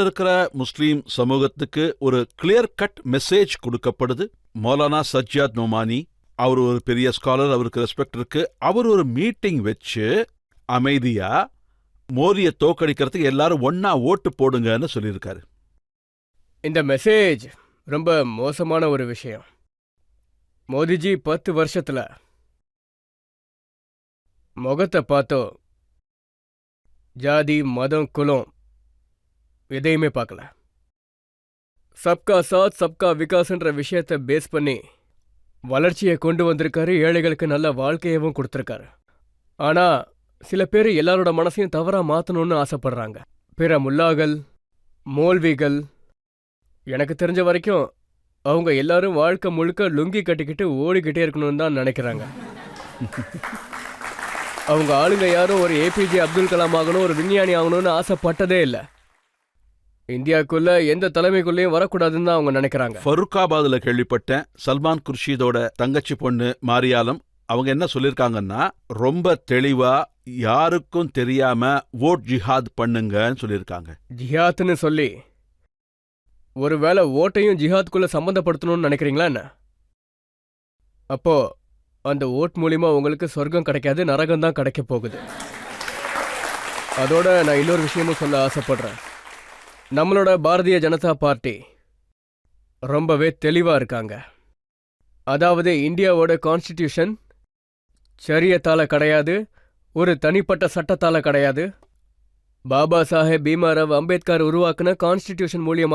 இருக்கிற முஸ்லீம் சமூகத்துக்கு ஒரு கிளியர் கட் மெசேஜ் கொடுக்கப்படுது. மௌலானா சஜ்ஜாத் நொமானி அவர் ஒரு பெரிய ஸ்காலர், அவருக்கு ரெஸ்பெக்ட் இருக்கு. அவர் ஒரு மீட்டிங் வச்சு அமைதியா மோதியை தோக்கடிக்கிறதுக்கு எல்லாரும் ஒன்னா ஓட்டு போடுங்கன்னு சொல்லியிருக்காரு. இந்த மெசேஜ் ரொம்ப மோசமான ஒரு விஷயம். மோதிஜி 10 வருஷத்துல முகத்தை பார்த்தோ ஜாதி மதம் குலம் எதையுமே பார்க்கல. சப்கா சாத் சப்கா விகாஸ்ன்ற விஷயத்தை பேஸ் பண்ணி வளர்ச்சியை கொண்டு வந்திருக்காரு, ஏழைகளுக்கு நல்ல வாழ்க்கையவும் கொடுத்துருக்காரு. ஆனா சில பேர் எல்லாரோட மனசையும் தவறா மாத்தணும்னு ஆசைப்படுறாங்க. பிற முல்லாக்கள், மோல்விகள், எனக்கு தெரிஞ்ச வரைக்கும் அவங்க எல்லாரும் வாழ்க்கை முழுக்க லுங்கி கட்டிக்கிட்டு ஓடிக்கிட்டே இருக்கணும்னு தான் நினைக்கிறாங்க. அவங்க ஆளுங்க யாரும் ஒரு ஏபிஜே அப்துல் கலாம் ஆகணும், ஒரு விஞ்ஞானி ஆகணும்னு ஆசைப்பட்டதே இல்லை. இந்தியாவுக்குள்ள எந்த தலைமைக்குள்ளேயும் வரக்கூடாதுன்னு தான் அவங்க நினைக்கிறாங்க. ஃபருக்காபாத்ல கேள்விப்பட்டேன், சல்மான் குர்ஷீதோட தங்கச்சி பொண்ணு மாரியாலம் அவங்க என்ன சொல்லியிருக்காங்கன்னா, ரொம்ப தெளிவா யாருக்கும் தெரியாம ஓட் ஜிஹாத் பண்ணுங்கன்னு சொல்லியிருக்காங்க. ஜிஹாத்னு சொல்லி ஒருவேளை ஓட்டையும் ஜிஹாத்குள்ள சம்மந்தப்படுத்தணும்னு நினைக்கிறீங்களா என்ன? அப்போ அந்த ஓட் மூலியமா உங்களுக்கு சொர்க்கம் கிடைக்காது, நரகம் தான் கிடைக்க போகுது. அதோட நான் இன்னொரு விஷயமும் சொல்ல ஆசைப்படுறேன். நம்மளோட பாரதிய ஜனதா பார்ட்டி ரொம்பவே தெளிவா இருக்காங்க. அதாவது இந்தியாவோட கான்ஸ்டிடியூஷன் சரியத்தால கிடையாது, ஒரு தனிப்பட்ட சட்டத்தால கிடையாது. பாபா சாஹேப் பீமாராவ் அம்பேத்கர் உருவாக்குன கான்ஸ்டிடியூஷன் மூலியமா